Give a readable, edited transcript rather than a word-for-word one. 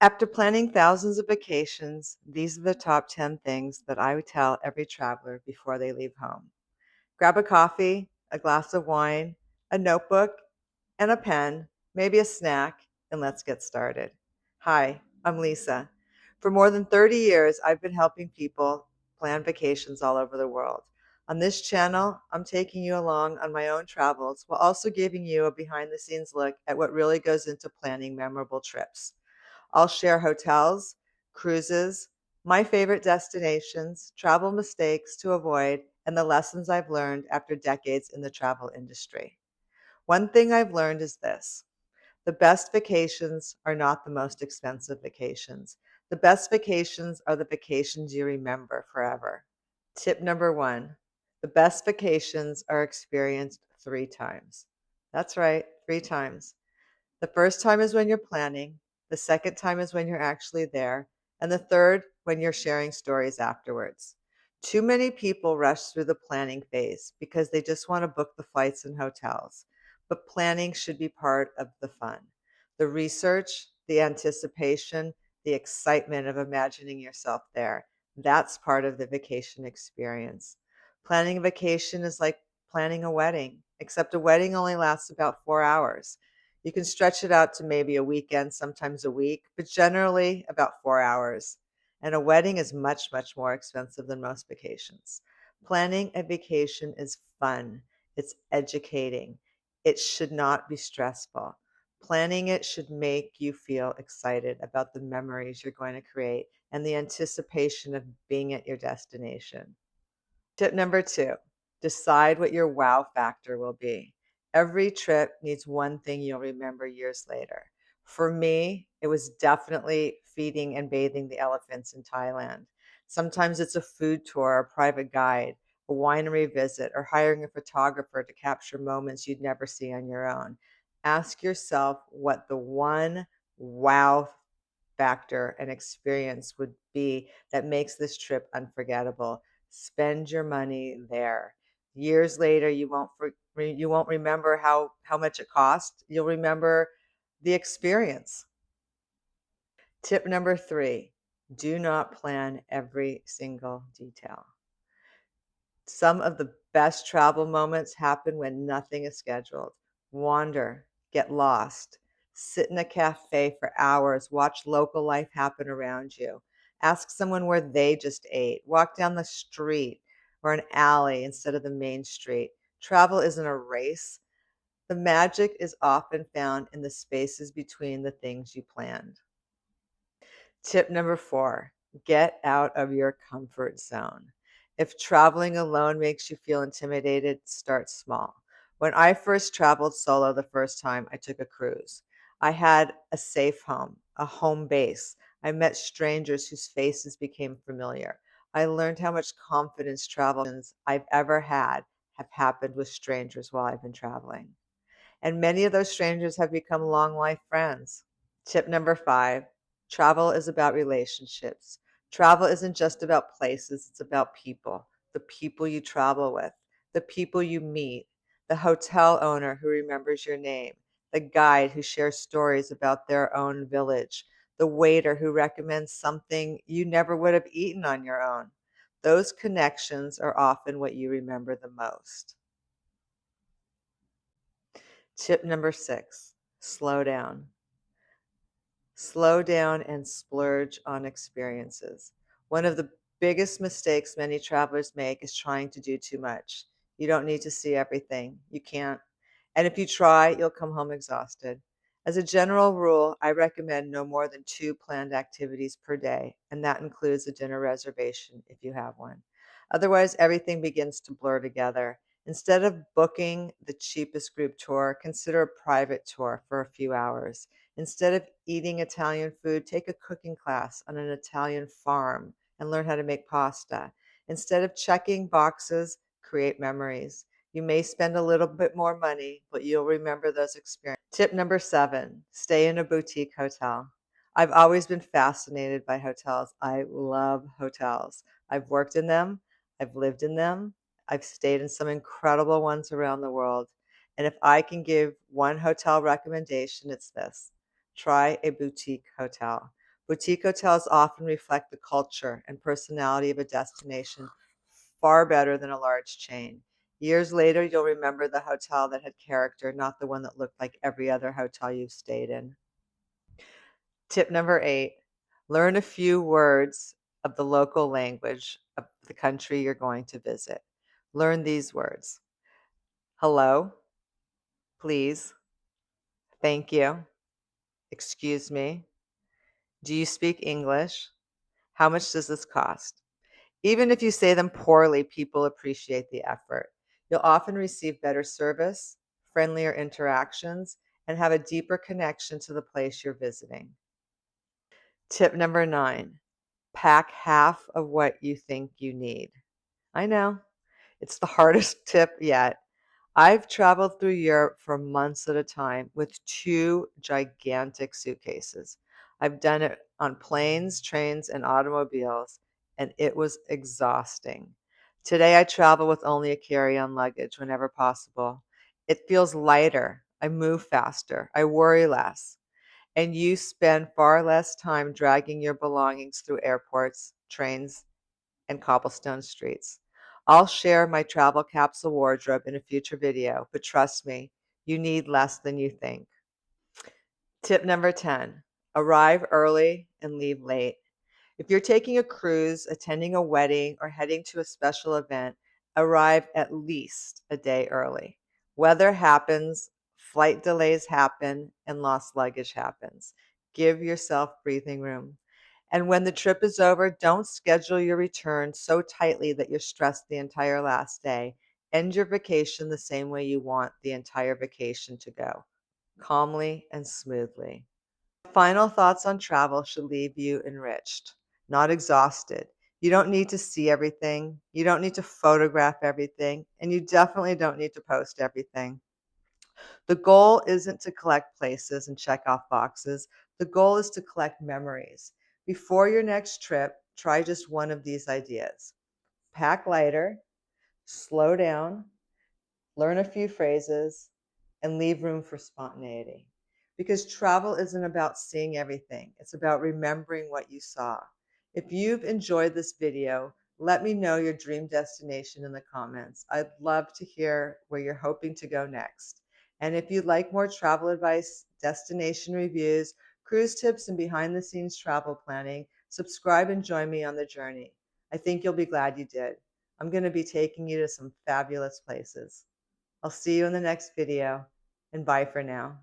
After planning thousands of vacations, these are the top 10 things that I would tell every traveler before they leave home. Grab a coffee, a glass of wine, a notebook, and a pen, maybe a snack, and let's get started. Hi, I'm Lisa. For more than 30 years, I've been helping people plan vacations all over the world. On this channel, I'm taking you along on my own travels while also giving you a behind the scenes look at what really goes into planning memorable trips. I'll share hotels, cruises, my favorite destinations, travel mistakes to avoid, and the lessons I've learned after decades in the travel industry. One thing I've learned is this: the best vacations are not the most expensive vacations. The best vacations are the vacations you remember forever. Tip number one: the best vacations are experienced 3 times. That's right, 3 times. The first time is when you're planning, the second time is when you're actually there, and the third when you're sharing stories afterwards. Too many people rush through the planning phase because they just want to book the flights and hotels. But planning should be part of the fun. The research, the anticipation, the excitement of imagining yourself there. That's part of the vacation experience. Planning a vacation is like planning a wedding, except a wedding only lasts about 4 hours. You can stretch it out to maybe a weekend, sometimes a week, but generally about 4 hours. And a wedding is much, much more expensive than most vacations. Planning a vacation is fun, it's educating. It should not be stressful. Planning it should make you feel excited about the memories you're going to create and the anticipation of being at your destination. Tip number two: decide what your wow factor will be. Every trip needs one thing you'll remember years later. For me, it was definitely feeding and bathing the elephants in Thailand. Sometimes it's a food tour, a private guide, a winery visit, or hiring a photographer to capture moments you'd never see on your own. Ask yourself what the one wow factor and experience would be that makes this trip unforgettable. Spend your money there. Years later, you won't remember how much it cost. You'll remember the experience. Tip number three: do not plan every single detail. Some of the best travel moments happen when nothing is scheduled. Wander, get lost, sit in a cafe for hours, watch local life happen around you. Ask someone where they just ate. Walk down the street or an alley instead of the main street. Travel isn't a race. The magic is often found in the spaces between the things you planned. Tip number four: get out of your comfort zone. If traveling alone makes you feel intimidated, start small. When I first traveled solo the first time, I took a cruise. I had a safe home, a home base. I met strangers whose faces became familiar. I learned how much confidence travel I've ever had have happened with strangers while I've been traveling. And many of those strangers have become long life friends. Tip number five: travel is about relationships. Travel isn't just about places, it's about people. The people you travel with, the people you meet, the hotel owner who remembers your name, the guide who shares stories about their own village, the waiter who recommends something you never would have eaten on your own. Those connections are often what you remember the most. Tip number six: slow down. Slow down and splurge on experiences. One of the biggest mistakes many travelers make is trying to do too much. You don't need to see everything. You can't. And if you try, you'll come home exhausted. As a general rule, I recommend no more than 2 planned activities per day, and that includes a dinner reservation if you have one. Otherwise, everything begins to blur together. Instead of booking the cheapest group tour, consider a private tour for a few hours. Instead of eating Italian food, take a cooking class on an Italian farm and learn how to make pasta. Instead of checking boxes, create memories. You may spend a little bit more money, but you'll remember those experiences. Tip number seven: stay in a boutique hotel. I've always been fascinated by hotels. I love hotels. I've worked in them, I've lived in them, I've stayed in some incredible ones around the world. And if I can give one hotel recommendation, it's this: try a boutique hotel. Boutique hotels often reflect the culture and personality of a destination far better than a large chain. Years later, you'll remember the hotel that had character, not the one that looked like every other hotel you've stayed in. Tip number 8, learn a few words of the local language of the country you're going to visit. Learn these words: hello, please, thank you, excuse me, do you speak English? How much does this cost? Even if you say them poorly, people appreciate the effort. You'll often receive better service, friendlier interactions, and have a deeper connection to the place you're visiting. Tip number 9, pack half of what you think you need. I know, it's the hardest tip yet. I've traveled through Europe for months at a time with 2 gigantic suitcases. I've done it on planes, trains, and automobiles, and it was exhausting. Today, I travel with only a carry-on luggage whenever possible. It feels lighter. I move faster. I worry less. And you spend far less time dragging your belongings through airports, trains, and cobblestone streets. I'll share my travel capsule wardrobe in a future video, but trust me, you need less than you think. Tip number 10, arrive early and leave late. If you're taking a cruise, attending a wedding, or heading to a special event, arrive at least a day early. Weather happens, flight delays happen, and lost luggage happens. Give yourself breathing room. And when the trip is over, don't schedule your return so tightly that you're stressed the entire last day. End your vacation the same way you want the entire vacation to go, calmly and smoothly. Final thoughts on travel should leave you enriched, not exhausted. You don't need to see everything. You don't need to photograph everything. And you definitely don't need to post everything. The goal isn't to collect places and check off boxes. The goal is to collect memories. Before your next trip, try just one of these ideas: pack lighter, slow down, learn a few phrases, and leave room for spontaneity. Because travel isn't about seeing everything, it's about remembering what you saw. If you've enjoyed this video, let me know your dream destination in the comments. I'd love to hear where you're hoping to go next. And if you'd like more travel advice, destination reviews, cruise tips, and behind the scenes travel planning, subscribe and join me on the journey. I think you'll be glad you did. I'm going to be taking you to some fabulous places. I'll see you in the next video, and bye for now.